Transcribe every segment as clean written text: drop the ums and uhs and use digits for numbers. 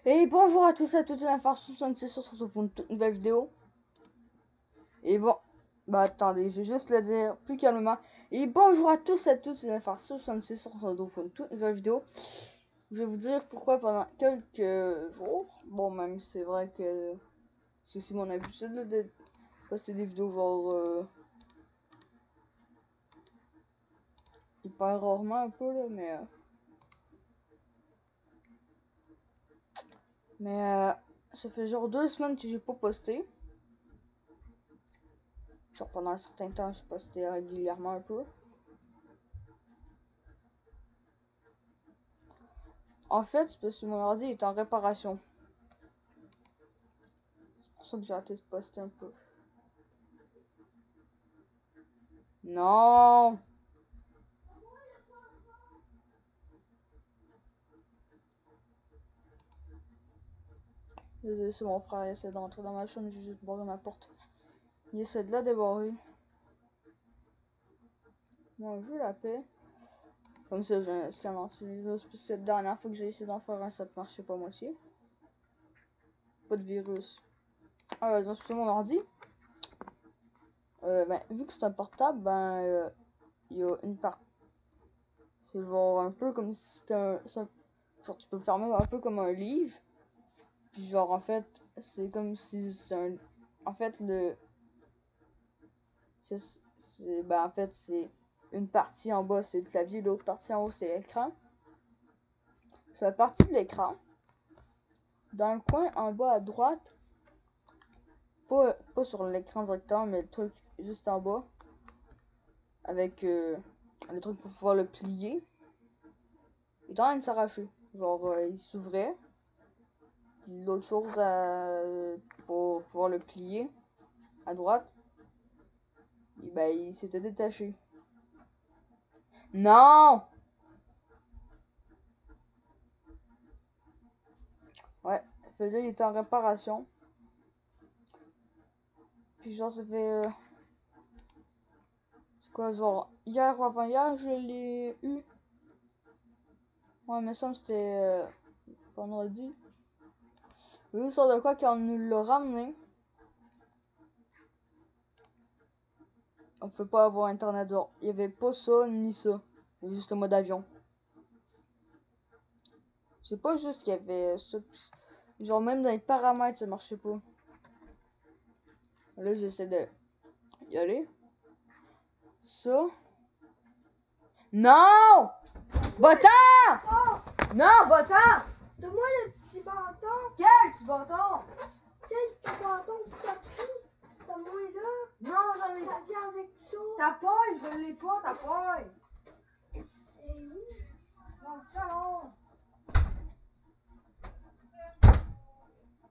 Et bonjour à tous et à toutes, la Farce 66 se retrouve pour une toute nouvelle vidéo. Et bon, bah attendez, je vais juste le dire plus calmement. Et bonjour à tous et à toutes, c'est la Farce 66 se retrouve pour une toute nouvelle vidéo. Je vais vous dire pourquoi pendant quelques jours. Bon, même c'est vrai que c'est aussi mon habitude là, de poster des vidéos genre hyper rarement un peu là, mais ça fait genre 2 semaines que j'ai pas posté. Genre pendant un certain temps, je postais régulièrement un peu. En fait, c'est parce que mon ordi est en réparation. C'est pour ça que j'ai hâte de poster un peu. Non! Désolé, c'est mon frère, il essaie d'entrer dans ma chambre, j'ai juste barré ma porte. Il essaie de la débarrer. Moi, je la paix. Comme ça, j'ai un scan antivirus. Puis cette dernière fois que j'ai essayé d'en faire un, ça ne marchait pas moitié. Pas de virus. Ah, vas-y, c'est mon ordi. Vu que c'est un portable, il y a une part. C'est genre un peu comme si c'était genre, tu peux le fermer un peu comme un livre. Puis genre, en fait, c'est comme si c'est un. En fait, en fait, c'est une partie en bas, c'est le clavier, l'autre partie en haut, c'est l'écran. Sur la partie de l'écran, dans le coin en bas à droite, pas sur l'écran directement, mais le truc juste en bas, avec le truc pour pouvoir le plier, il est en train de s'arracher. Genre, il s'ouvrait, puis l'autre chose pour pouvoir le plier à droite, et il s'était détaché. Non! Ouais, celui-là, il était en réparation. Puis genre, ça fait... c'est quoi, genre, hier ou avant-hier, je l'ai eu. Ouais, mais ça, c'était vendredi. Oui, ça de quoi quand on nous l'a ramené. On peut pas avoir internet genre. Il y avait pas ça ni ça. Il y avait juste le mode avion. C'est pas juste qu'il y avait ça. Genre même dans les paramètres ça marchait pas. Là j'essaie de y aller. Ça. Non! Bâton! Oh, Non, bâton! donne-moi le petit bâton. Quel petit bâton? Tiens, le petit bâton que t'as pris. Donne-moi là. Non, j'en ai Ça vient avec ça. ta paille, je l'ai pas, ta paille. Et oui. Dans le salon.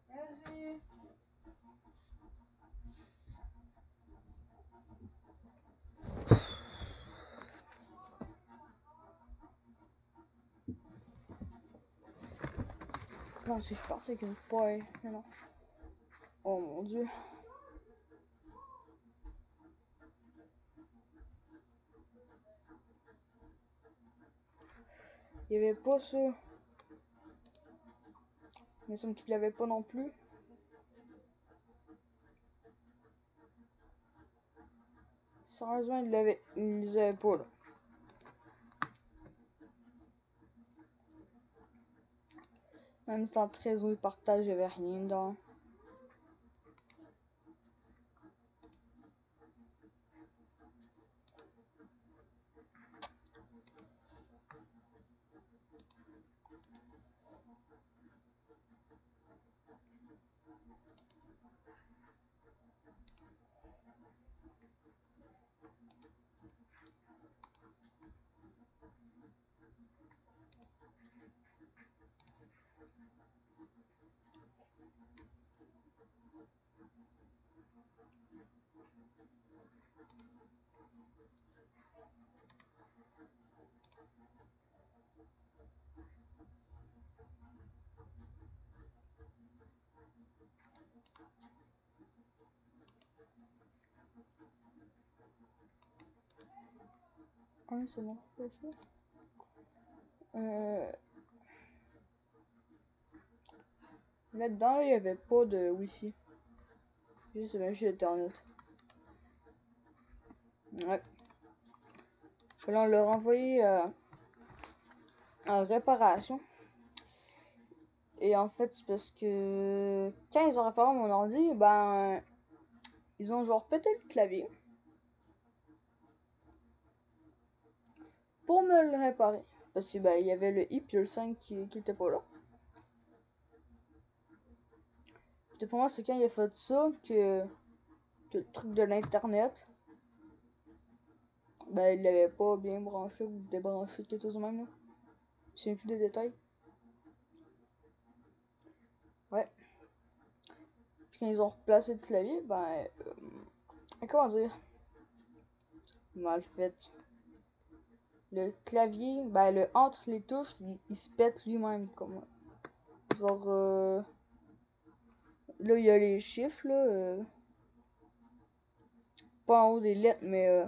Vas-y. Non, si je partais avec une paille. Mais non. Oh mon dieu. Il y avait pas ça. Mais il semble qu'il l'avait pas non plus. Sérieusement, il les avait pas là. Même si en trésor de partage, il y avait rien dedans. Ah, c'est bon, c'est pas ça. Là-dedans, il n'y avait pas de Wi-Fi. Juste Internet. Ouais. Là, on l'a renvoyé en réparation. Et en fait, c'est parce que quand ils ont réparé mon ordi, ben, ils ont genre pété le clavier pour me le réparer. Parce que ben, il y avait le i puis le 5 qui était pas là. Et pour moi, c'est quand il a fait ça que le truc de l'internet, ben, il l'avait pas bien branché ou débranché, quelque chose de même là. Je sais plus des détails. Ouais. Puis quand ils ont replacé le clavier, ben, comment dire, mal fait. Le clavier, ben, entre les touches, il se pète lui-même, comme, genre, là, il y a les chiffres, là, pas en haut des lettres, mais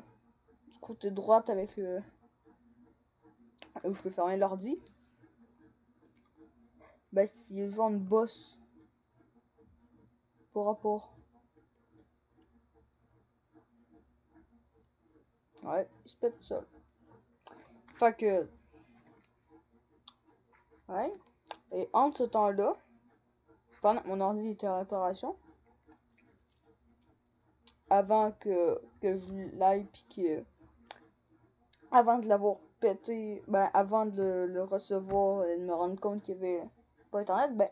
du côté droite avec le, où je peux fermer l'ordi. Ben, c'est genre une bosse. Par rapport. Ouais, il se pète seul. Fait que, ouais. Et entre ce temps-là, pendant que mon ordi était en réparation, avant que je l'aille pis que, avant de l'avoir pété, ben avant de le recevoir et de me rendre compte qu'il y avait pas internet, ben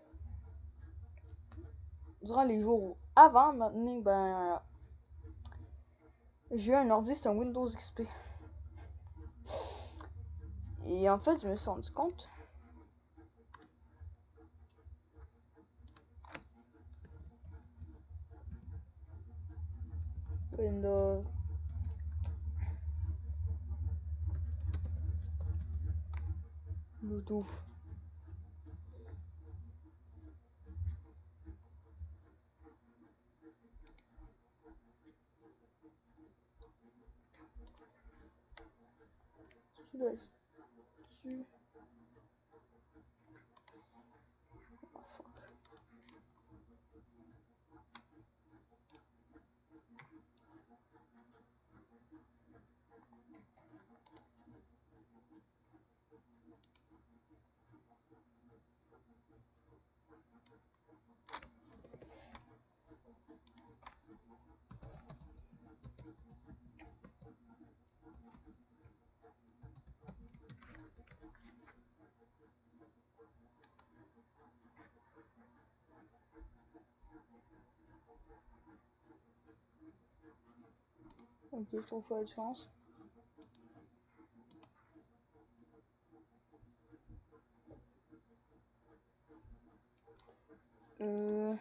durant les jours avant maintenant, ben j'ai eu un ordi, c'était un Windows XP. Et en fait, je me suis rendu compte Windows Bluetooth. Dessus. Oh, fuck. Ok, je trouve pas de chance. Euh...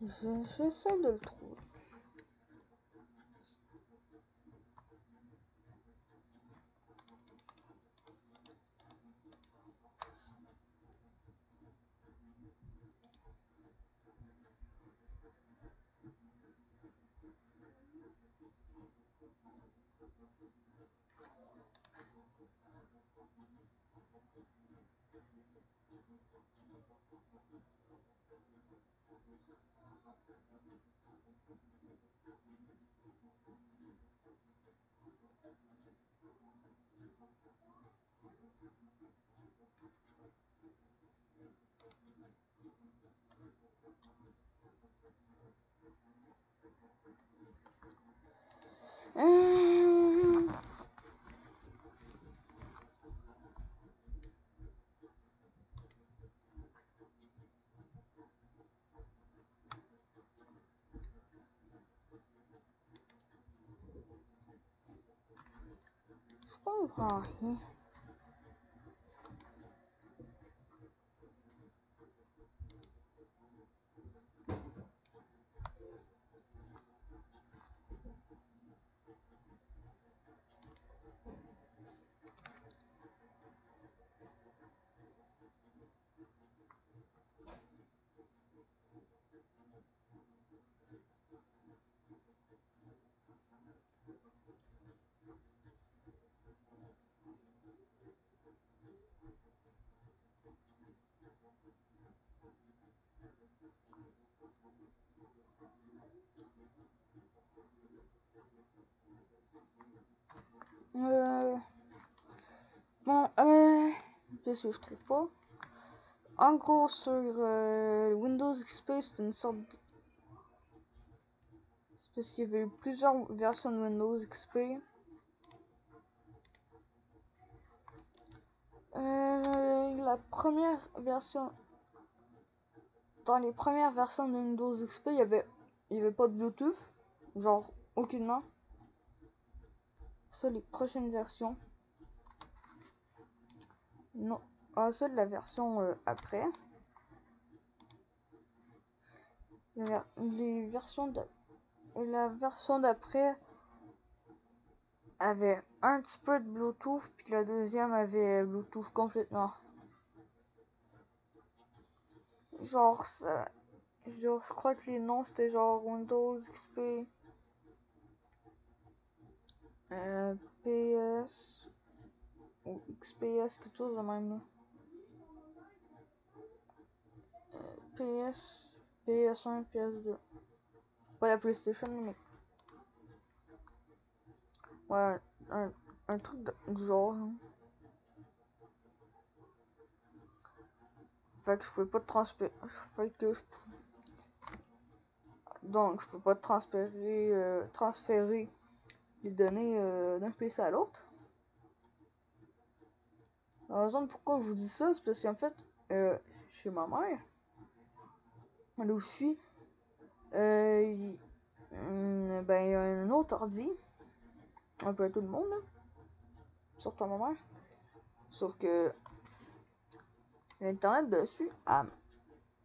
J'essaie de le trouver. Je comprends rien. Bon, parce que je trouve pas. En gros, sur Windows XP, c'est une sorte de... C'est parce qu'il y avait eu plusieurs versions de Windows XP. La première version... Dans les premières versions de Windows XP, il y avait pas de Bluetooth. Genre, aucunement. Ça, les prochaines versions. Non. Ah, ça, de la version après. Les versions de... La version d'après avait un petit peu de Bluetooth, puis la deuxième avait Bluetooth complètement. Genre, genre, je crois que les noms c'était genre Windows XP, PS, ou XPS, quelque chose de même là. PS, PS1, PS2. Pas la PlayStation, mais. Ouais, un truc du genre. Hein. Fait que je pouvais pas transférer. Donc, je peux pas transférer les données d'un PC à l'autre. La raison pourquoi je vous dis ça, c'est parce qu'en fait, chez ma mère, là où je suis, ben, il y a un autre ordi, un peu à tout le monde, là, surtout à ma mère. Sauf que l'internet dessus,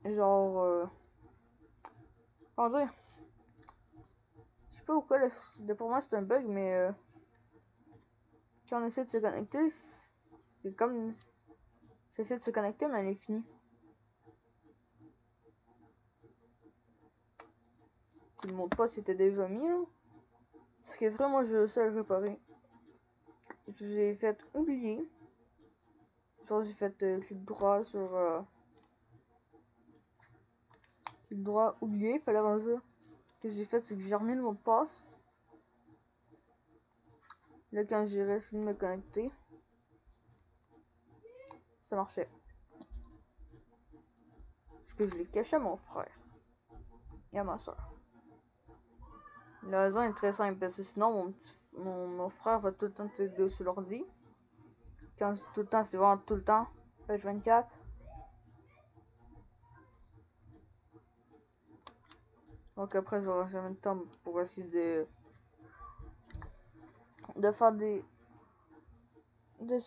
genre, comment dire, je sais pas pourquoi, pour moi c'est un bug, mais quand on essaie de se connecter, c'est comme, ça essaie de se connecter, mais elle est finie. Tu ne montres pas si c'était déjà mis, là. Ce qui est vrai, moi je sais le réparer. J'ai fait oublier. Genre j'ai fait clic droit sur clic droit oublier, fallait avant ça. Ce que j'ai fait, c'est que j'ai remis le mot de passe. Là quand j'ai essayé de me connecter, ça marchait. Parce que je l'ai caché à mon frère et à ma soeur. La raison est très simple, parce que sinon mon frère va tout le temps être dessus l'ordi. Quand je dis tout le temps, c'est vraiment tout le temps. Page 24. Donc après, j'aurai jamais le temps pour essayer de faire des... de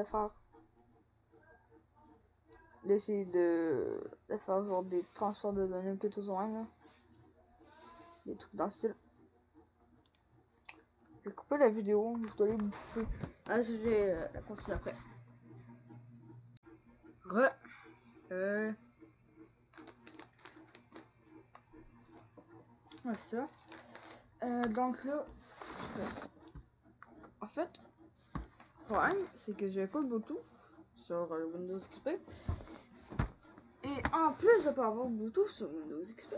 faire d'essayer de faire genre des transferts de données que tout ça, là. Des trucs dans ce style. J'ai coupé la vidéo, je dois aller bouffer. Ah, je vais la continuer après. Ouais, ça. Donc là, en fait, le problème, c'est que j'avais pas de Bluetooth sur Windows XP. Et en plus de pas avoir de Bluetooth sur Windows XP,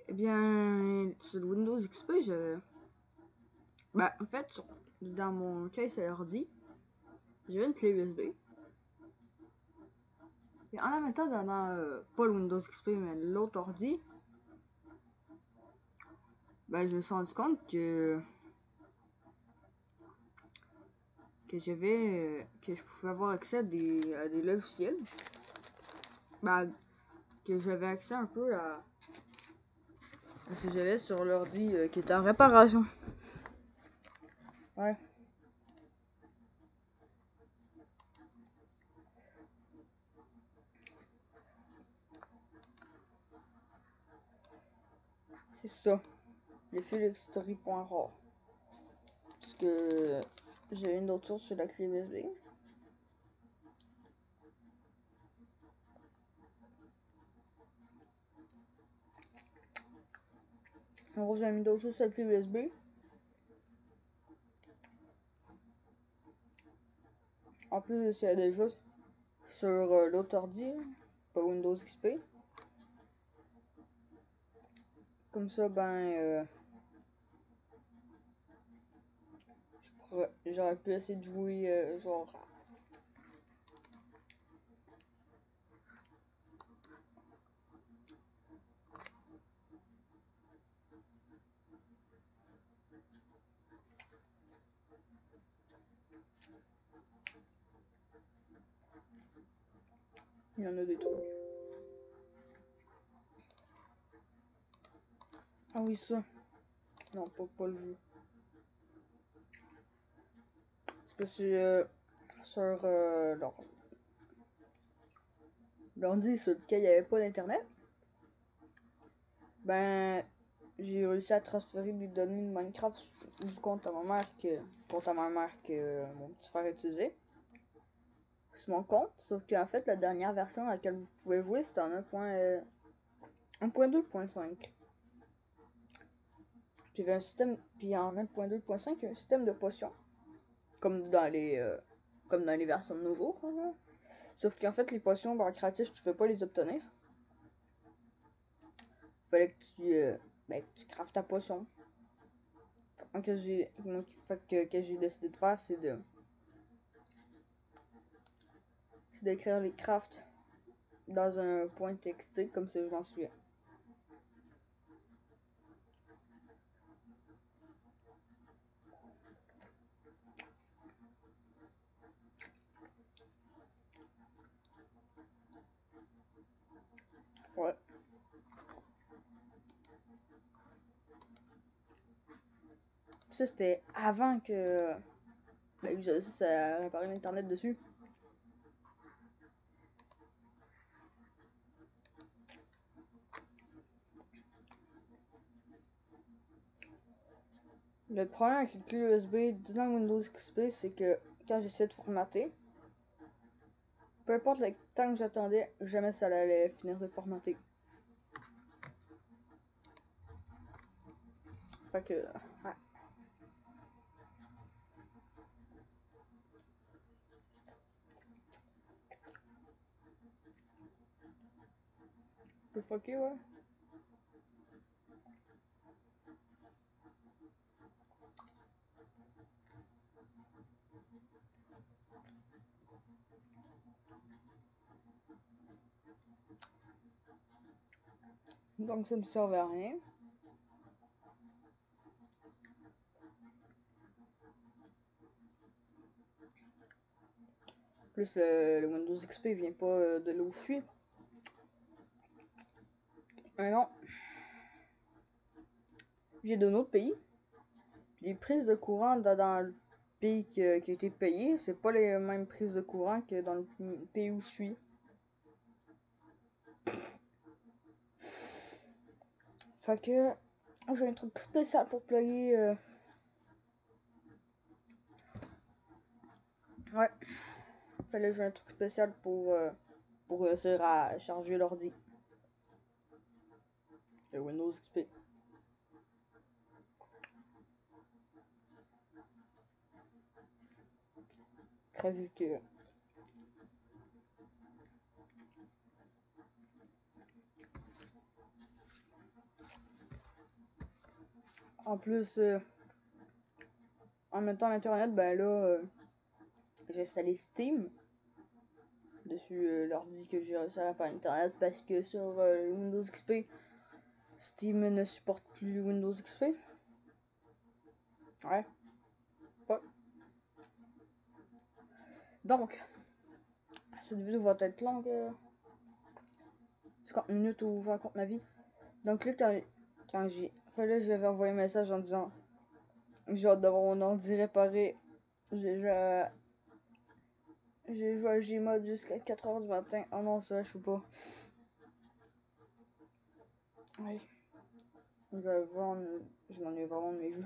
eh bien, sur Windows XP, en fait, dans mon case à ordi, j'avais une clé USB. Et en la mettant dans, pas le Windows XP, mais l'autre ordi, je me suis rendu compte que que je pouvais avoir accès à des logiciels. Que j'avais accès un peu à ce que j'avais sur l'ordi qui était en réparation. Ouais. C'est ça. Le fil history.rare. Parce que j'ai une autre source sur la clé USB. En gros, j'ai mis d'autres choses sur la clé USB. En plus, il y a des choses sur l'autre ordi, pas Windows XP. Comme ça, j'aurais pu essayer de jouer genre. Il y en a des trucs. Ah oui, ça. Non, pas le jeu. C'est parce que sur l'ordi sur lequel il n'y avait pas d'internet, j'ai réussi à transférer des données de Minecraft du compte à ma mère que mon petit frère utilisait. C'est mon compte, sauf qu'en fait la dernière version à laquelle vous pouvez jouer c'était en 1.2.5. Puis il y avait un système, puis en 1.2.5 il y a un système de potions, comme dans les versions de nos jours. Hein. Sauf qu'en fait les potions créatifs tu peux pas les obtenir. Fallait que tu craftes ta potion. Que j'ai décidé de faire, c'est d'écrire les crafts dans un point .txt comme ça je m'en souviens. Ouais. Ça c'était avant que Exodus a réparé l'internet dessus. Le problème avec les clés USB dans Windows XP, c'est que quand j'essayais de formater, peu importe le temps que j'attendais, jamais ça allait finir de formater. Fait que, ouais. Peu fucké, ouais. Donc ça me servait à rien. Plus le Windows XP vient pas de là où je suis. Non. J'ai d'un autre pays. Les prises de courant dans pays qui a été payé. C'est pas les mêmes prises de courant que dans le pays où je suis. Fait que j'ai un truc spécial pour plugger. Ouais. Fait là, j'ai un truc spécial pour réussir à charger l'ordi. C'est Windows XP. Vu que en plus en même temps l'internet, ben là j'ai installé Steam dessus l'ordi que j'ai réussi à faire internet parce que sur Windows XP Steam ne supporte plus Windows XP. Ouais. Donc cette vidéo va être longue, 50 minutes ou je raconte ma vie. Donc là quand j'ai fait là, j'avais envoyé un message en disant j'ai hâte d'avoir mon ordi réparé. J'ai joué à Gmod jusqu'à 4h du matin. Oh non, ça je peux pas. Ouais. Je m'ennuie vraiment de mes jeux.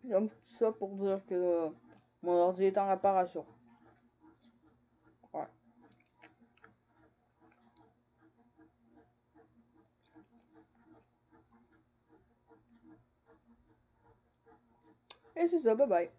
Donc tout ça pour dire que mon ordi est en réparation. Ouais. Et c'est ça, bye bye.